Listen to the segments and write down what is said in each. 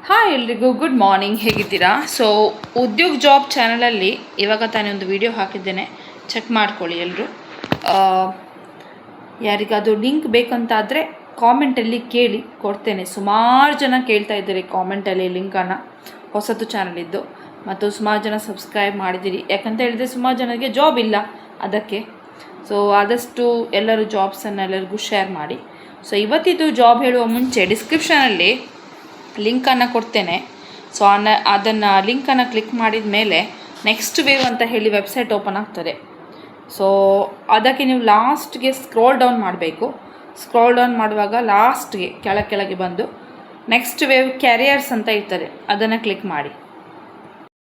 Hi ಎಲ್ರಿಗೂ good morning, ಹೇಗಿದ್ದೀರಾ? So Udyog job ಚಾನಲಲ್ಲಿ ಇವಾಗ ತಾನೇ ಒಂದು ವಿಡಿಯೋ ಹಾಕಿದ್ದೇನೆ, ಚೆಕ್ ಮಾಡ್ಕೊಳ್ಳಿ ಎಲ್ಲರೂ. ಯಾರಿಗಾದರೂ ಲಿಂಕ್ ಬೇಕಂತಾದರೆ ಕಾಮೆಂಟಲ್ಲಿ ಕೇಳಿ, ಕೊಡ್ತೇನೆ. ಸುಮಾರು ಜನ ಕೇಳ್ತಾ ಇದ್ದೀರಿ ಕಾಮೆಂಟಲ್ಲಿ ಲಿಂಕನ್ನು, ಹೊಸತು ಚಾನಲಿದ್ದು, ಮತ್ತು ಸುಮಾರು ಜನ ಸಬ್ಸ್ಕ್ರೈಬ್ ಮಾಡಿದ್ದೀರಿ. ಯಾಕಂತ ಹೇಳಿದರೆ ಸುಮಾರು ಜನಕ್ಕೆ ಜಾಬ್ ಇಲ್ಲ ಅದಕ್ಕೆ. ಸೊ ಆದಷ್ಟು ಎಲ್ಲರೂ ಜಾಬ್ಸನ್ನು ಎಲ್ಲರಿಗೂ ಶೇರ್ ಮಾಡಿ. ಸೊ ಇವತ್ತಿದ್ದು ಜಾಬ್ ಹೇಳುವ ಮುಂಚೆ ಡಿಸ್ಕ್ರಿಪ್ಷನಲ್ಲಿ ಲಿಂಕನ್ನು ಕೊಡ್ತೇನೆ. ಸೊ ಅದನ್ನು ಲಿಂಕನ್ನು ಕ್ಲಿಕ್ ಮಾಡಿದ ಮೇಲೆ ನೆಕ್ಸ್ಟ್ ವೇವ್ ಅಂತ ಹೇಳಿ ವೆಬ್ಸೈಟ್ ಓಪನ್ ಆಗ್ತದೆ. ಸೊ ಅದಕ್ಕೆ ನೀವು ಲಾಸ್ಟ್ಗೆ ಸ್ಕ್ರೋಲ್ ಡೌನ್ ಮಾಡಬೇಕು. ಸ್ಕ್ರೋಲ್ ಡೌನ್ ಮಾಡುವಾಗ ಲಾಸ್ಟ್ಗೆ ಕೆಳಗೆ ಬಂದು ನೆಕ್ಸ್ಟ್ ವೇವ್ ಕ್ಯಾರಿಯರ್ಸ್ ಅಂತ ಇರ್ತದೆ, ಅದನ್ನು ಕ್ಲಿಕ್ ಮಾಡಿ.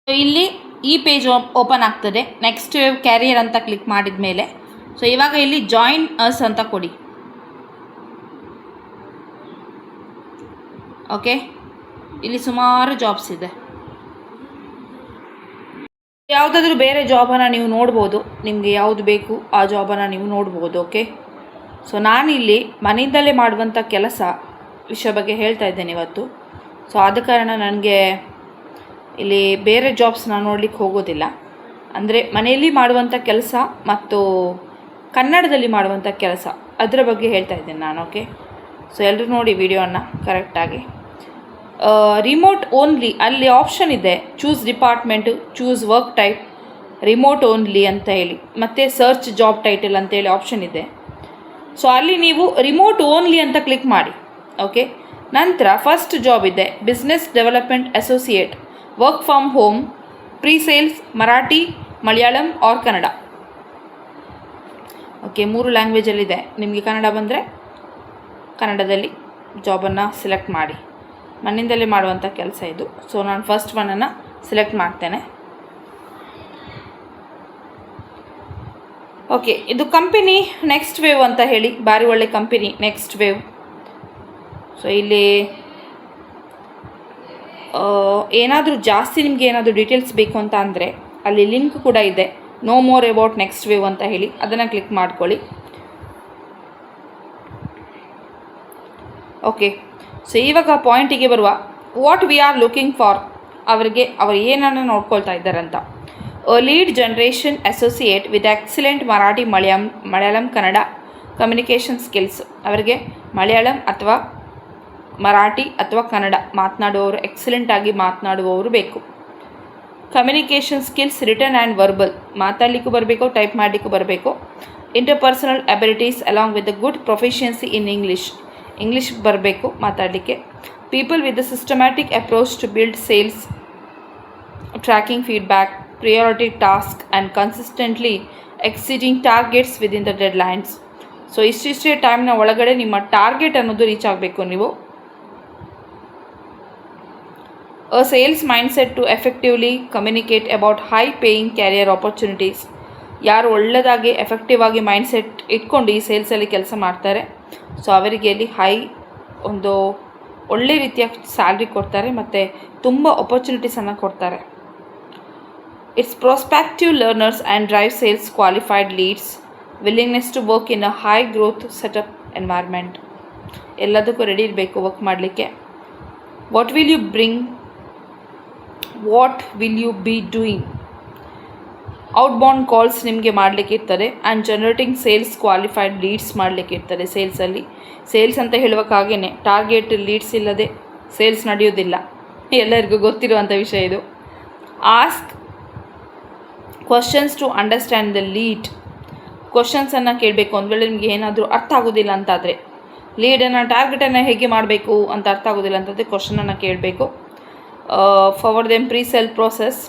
ಸೊ ಇಲ್ಲಿ ಈ ಪೇಜ್ ಓಪನ್ ಆಗ್ತದೆ. ನೆಕ್ಸ್ಟ್ ವೇವ್ ಕ್ಯಾರಿಯರ್ ಅಂತ ಕ್ಲಿಕ್ ಮಾಡಿದ ಮೇಲೆ ಸೊ ಇವಾಗ ಇಲ್ಲಿ ಜಾಯಿನ್ ಅಸ್ ಅಂತ ಕೊಡಿ. ಓಕೆ, ಇಲ್ಲಿ ಸುಮಾರು ಜಾಬ್ಸ್ ಇದೆ. ಯಾವುದಾದ್ರೂ ಬೇರೆ ಜಾಬನ್ನು ನೀವು ನೋಡ್ಬೋದು, ನಿಮಗೆ ಯಾವುದು ಬೇಕು ಆ ಜಾಬನ್ನು ನೀವು ನೋಡ್ಬೋದು. ಓಕೆ, ಸೊ ನಾನಿಲ್ಲಿ ಮನೆಯಿಂದಲೇ ಮಾಡುವಂಥ ಕೆಲಸ ವಿಷಯ ಬಗ್ಗೆ ಹೇಳ್ತಾ ಇದ್ದೇನೆ ಇವತ್ತು. ಸೊ ಆದ ಕಾರಣ ನನಗೆ ಇಲ್ಲಿ ಬೇರೆ ಜಾಬ್ಸ್ನ ನೋಡಲಿಕ್ಕೆ ಹೋಗೋದಿಲ್ಲ. ಅಂದರೆ ಮನೆಯಲ್ಲಿ ಮಾಡುವಂಥ ಕೆಲಸ ಮತ್ತು ಕನ್ನಡದಲ್ಲಿ ಮಾಡುವಂಥ ಕೆಲಸ, ಅದರ ಬಗ್ಗೆ ಹೇಳ್ತಾ ಇದ್ದೇನೆ ನಾನು. ಓಕೆ, ಸೊ ಎಲ್ಲರೂ ನೋಡಿ ವಿಡಿಯೋನ ಕರೆಕ್ಟಾಗಿ. ರಿಮೋಟ್ ಓನ್ಲಿ ಅಲ್ಲಿ ಆಪ್ಷನ್ ಇದೆ, choose department, choose work type, remote only ಅಂತ ಹೇಳಿ, ಮತ್ತು ಸರ್ಚ್ ಜಾಬ್ ಟೈಟಲ್ ಅಂತೇಳಿ ಆಪ್ಷನ್ ಇದೆ. ಸೊ ಅಲ್ಲಿ ನೀವು ರಿಮೋಟ್ ಓನ್ಲಿ ಅಂತ ಕ್ಲಿಕ್ ಮಾಡಿ. ಓಕೆ, ನಂತರ ಫಸ್ಟ್ ಜಾಬ್ ಇದೆ business development associate, work from home, pre sales, Marathi, Malayalam or Kannada. Okay, 3 ಲ್ಯಾಂಗ್ವೇಜಲ್ಲಿದೆ. ನಿಮಗೆ ಕನ್ನಡ ಬಂದರೆ ಕನ್ನಡದಲ್ಲಿ ಜಾಬನ್ನು ಸೆಲೆಕ್ಟ್ ಮಾಡಿ. ಮನೆಯಿಂದಲೇ ಮಾಡುವಂಥ ಕೆಲಸ ಇದು. ಸೊ ನಾನು ಫಸ್ಟ್ ಒನ್ನನ್ನು ಸೆಲೆಕ್ಟ್ ಮಾಡ್ತೇನೆ. ಓಕೆ, ಇದು ಕಂಪನಿ ನೆಕ್ಸ್ಟ್ ವೇವ್ ಅಂತ ಹೇಳಿ, ಭಾರಿ ಒಳ್ಳೆ ಕಂಪನಿ ನೆಕ್ಸ್ಟ್ ವೇವ್. ಸೊ ಇಲ್ಲಿ ಏನಾದರೂ ಜಾಸ್ತಿ ನಿಮಗೆ ಏನಾದರೂ ಡೀಟೇಲ್ಸ್ ಬೇಕು ಅಂತ ಅಂದರೆ ಅಲ್ಲಿ ಲಿಂಕ್ ಕೂಡ ಇದೆ, know more about next wave ಅಂತ ಹೇಳಿ, ಅದನ್ನು ಕ್ಲಿಕ್ ಮಾಡ್ಕೊಳ್ಳಿ. ಓಕೆ, ಸೊ ಇವಾಗ ಪಾಯಿಂಟಿಗೆ ಬರುವ. What we are looking for, ಅವರು ಏನನ್ನು ನೋಡ್ಕೊಳ್ತಾ ಇದ್ದಾರಂತ. Lead generation associate with excellent Marathi, Malayalam Kannada communication skills. ಅವರಿಗೆ ಮಲಯಾಳಂ ಅಥವಾ ಮರಾಠಿ ಅಥವಾ ಕನ್ನಡ ಮಾತನಾಡುವವರು, ಎಕ್ಸಲೆಂಟಾಗಿ ಮಾತನಾಡುವವರು ಬೇಕು. Communication skills written and verbal, ಮಾತಾಡಲಿಕ್ಕೂ ಬರಬೇಕು, ಟೈಪ್ ಮಾಡಲಿಕ್ಕೂ ಬರಬೇಕು. Interpersonal abilities along with good proficiency in English ಬರಬೇಕು ಮಾತಾಡಲಿಕ್ಕೆ. People with the systematic approach to build sales, tracking feedback, priority task and consistently exceeding targets within the deadlines. So ಇಷ್ಟಿಷ್ಟೇ ಟೈಮ್ನ ಒಳಗಡೆ ನಿಮ್ಮ ಟಾರ್ಗೆಟ್ ಅನ್ನೋದು reach ಆಗಬೇಕು ನೀವು. A sales mindset to effectively communicate about high paying career opportunities. ಯಾರು ಒಳ್ಳೆಯದಾಗಿ effective ಆಗಿ ಮೈಂಡ್ಸೆಟ್ ಇಟ್ಕೊಂಡು ಈ ಸೇಲ್ಸಲ್ಲಿ ಕೆಲಸ ಮಾಡ್ತಾರೆ, ಸೊ ಅವರಿಗೆ ಅಲ್ಲಿ ಒಂದು ಒಳ್ಳೆ ರೀತಿಯ ಸ್ಯಾಲ್ರಿ ಕೊಡ್ತಾರೆ ಮತ್ತು ತುಂಬ ಆಪರ್ಚುನಿಟೀಸನ್ನು ಕೊಡ್ತಾರೆ. It's prospective learners and drive sales qualified leads, willingness to work in a high growth setup environment. ಎಲ್ಲದಕ್ಕೂ ರೆಡಿ ಇರಬೇಕು ವರ್ಕ್ ಮಾಡಲಿಕ್ಕೆ. What will you bring, what will you be doing. Outbound calls ನಿಮಗೆ ಮಾಡಲಿಕ್ಕೆ ಇರ್ತದೆ. And generating sales qualified leads ಮಾಡಲಿಕ್ಕೆ ಇರ್ತದೆ. Sales ಅಂತ ಹೇಳುವಾಗೇ ಟಾರ್ಗೆಟ್ ಲೀಡ್ಸ್ ಇಲ್ಲದೆ ಸೇಲ್ಸ್ ನಡೆಯೋದಿಲ್ಲ, ಎಲ್ಲರಿಗೂ ಗೊತ್ತಿರುವಂಥ ವಿಷಯ ಇದು. Ask questions to understand the lead. ಕ್ವಶನ್ಸನ್ನು ಕೇಳಬೇಕು. ಒಂದು ವೇಳೆ ನಿಮಗೆ ಏನಾದರೂ ಅರ್ಥ ಆಗೋದಿಲ್ಲ ಅಂತಾದರೆ, ಲೀಡನ್ನು ಟಾರ್ಗೆಟನ್ನು ಹೇಗೆ ಮಾಡಬೇಕು ಅಂತ ಅರ್ಥ ಆಗೋದಿಲ್ಲ ಅಂತಂದರೆ ಕ್ವಶನನ್ನು ಕೇಳಬೇಕು. Forward them pre sale process.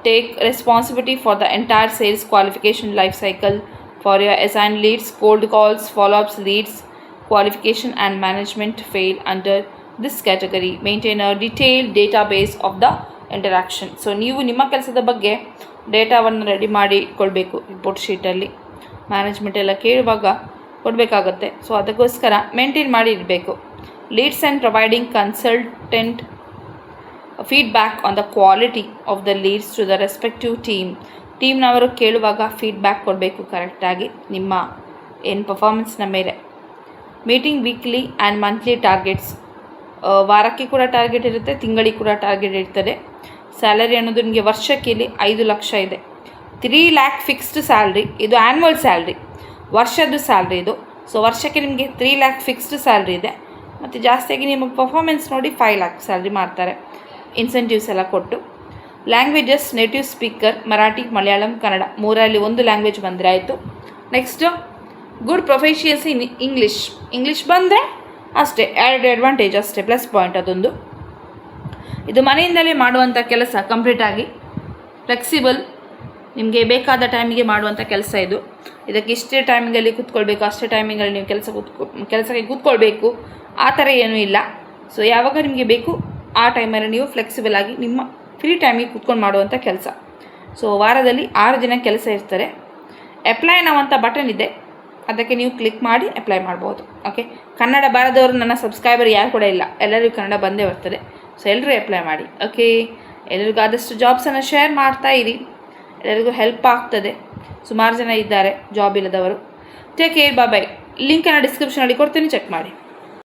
Take responsibility for the entire sales qualification life cycle for your assigned leads. Cold calls, follow-ups, leads, qualification and management fail under this category. Maintain a detailed database of the interaction. So ನೀವು ನಿಮ್ಮ ಕೆಲಸದ ಬಗ್ಗೆ ಡೇಟಾವನ್ನು ready ಮಾಡಿ ಕೊಡಬೇಕು. Report ಶೀಟಲ್ಲಿ management ಎಲ್ಲ ಕೇಳುವಾಗ ಕೊಡಬೇಕಾಗತ್ತೆ. ಸೊ ಅದಕ್ಕೋಸ್ಕರ ಮೇಂಟೈನ್ ಮಾಡಿ ಇರಬೇಕು. Leads and providing consultant feedback on the quality of the leads to the respective ಟೀಮ್ನವರು ಕೇಳುವಾಗ ಫೀಡ್ಬ್ಯಾಕ್ ಕೊಡಬೇಕು ಕರೆಕ್ಟಾಗಿ ನಿಮ್ಮ ಪರ್ಫಾರ್ಮೆನ್ಸ್ನ ಮೇಲೆ. Meeting weekly and monthly targets. ವಾರಕ್ಕೆ ಕೂಡ ಟಾರ್ಗೆಟ್ ಇರುತ್ತೆ, ತಿಂಗಳಿಗೆ ಕೂಡ ಟಾರ್ಗೆಟ್ ಇರ್ತದೆ. ಸ್ಯಾಲರಿ ಅನ್ನೋದು ನಿಮಗೆ ವರ್ಷಕ್ಕೆ ಇಲ್ಲಿ 5 ಲಕ್ಷ ಇದೆ. 3 ಲ್ಯಾಕ್ ಫಿಕ್ಸ್ಡ್ ಸ್ಯಾಲ್ರಿ, ಇದು ಆ್ಯನ್ಯುವಲ್ ಸ್ಯಾಲ್ರಿ, ವರ್ಷದ ಸ್ಯಾಲ್ರಿ ಇದು. ಸೊ ವರ್ಷಕ್ಕೆ ನಿಮಗೆ 3 ಲ್ಯಾಕ್ ಫಿಕ್ಸ್ಡ್ ಸ್ಯಾಲ್ರಿ ಇದೆ. ಮತ್ತು ಜಾಸ್ತಿಯಾಗಿ ನಿಮ್ಮ ಪರ್ಫಾರ್ಮೆನ್ಸ್ ನೋಡಿ 5 ಲ್ಯಾಕ್ ಸ್ಯಾಲ್ರಿ ಮಾಡ್ತಾರೆ, ಇನ್ಸೆಂಟಿವ್ಸ್ ಎಲ್ಲ ಕೊಟ್ಟು. Languages native speaker Marathi, Malayalam, Kannada 3ರಲ್ಲಿ 1 ಲ್ಯಾಂಗ್ವೇಜ್ ಬಂದರೆ ಆಯಿತು. Next good proficiency in English ಬಂದರೆ ಅಷ್ಟೇ, ಅಡ್ವಾಂಟೇಜ್ ಅಷ್ಟೇ, ಪ್ಲಸ್ ಪಾಯಿಂಟ್ ಅದೊಂದು. ಇದು ಮನೆಯಿಂದಲೇ ಮಾಡುವಂಥ ಕೆಲಸ, ಕಂಪ್ಲೀಟಾಗಿ ಫ್ಲೆಕ್ಸಿಬಲ್, ನಿಮಗೆ ಬೇಕಾದ ಟೈಮಿಗೆ ಮಾಡುವಂಥ ಕೆಲಸ ಇದು. ಇದಕ್ಕೆ ಇಷ್ಟೇ ಟೈಮಿಂಗಲ್ಲಿ ಕೂತ್ಕೊಳ್ಬೇಕು, ಅಷ್ಟೇ ಟೈಮಿಂಗಲ್ಲಿ ನೀವು ಕೆಲಸಕ್ಕೆ ಕೂತ್ಕೊಳ್ಬೇಕು ಆ ಥರ ಏನೂ ಇಲ್ಲ. ಸೊ ಯಾವಾಗ ನಿಮಗೆ ಬೇಕು ಆ ಟೈಮಲ್ಲಿ ನೀವು ಫ್ಲೆಕ್ಸಿಬಲ್ ಆಗಿ ನಿಮ್ಮ ಫ್ರೀ ಟೈಮಿಗೆ ಕೂತ್ಕೊಂಡು ಮಾಡುವಂಥ ಕೆಲಸ. ಸೊ ವಾರದಲ್ಲಿ 6 ದಿನ ಕೆಲಸ ಇರ್ತಾರೆ. ಅಪ್ಲೈ ನಾವಂಥ ಬಟನ್ ಇದೆ, ಅದಕ್ಕೆ ನೀವು ಕ್ಲಿಕ್ ಮಾಡಿ ಅಪ್ಲೈ ಮಾಡ್ಬೋದು. ಓಕೆ, ಕನ್ನಡ ಬಾರದವರು ನನ್ನ ಸಬ್ಸ್ಕ್ರೈಬರ್ ಯಾರು ಕೂಡ ಇಲ್ಲ, ಎಲ್ಲರಿಗೂ ಕನ್ನಡ ಬಂದೇ ಬರ್ತದೆ. ಸೊ ಎಲ್ಲರೂ ಅಪ್ಲೈ ಮಾಡಿ. ಓಕೆ, ಎಲ್ಲರಿಗೂ ಆದಷ್ಟು ಜಾಬ್ಸನ್ನು ಶೇರ್ ಮಾಡ್ತಾ ಇರಿ, ಎಲ್ಲರಿಗೂ ಹೆಲ್ಪ್ ಆಗ್ತದೆ. ಸುಮಾರು ಜನ ಇದ್ದಾರೆ ಜಾಬ್ ಇಲ್ಲದವರು. ಟೇಕ್ ಕೇರ್, ಬಾಯ್. ಲಿಂಕನ್ನು ಡಿಸ್ಕ್ರಿಪ್ಷನಲ್ಲಿ ಕೊಡ್ತೀನಿ, ಚೆಕ್ ಮಾಡಿ.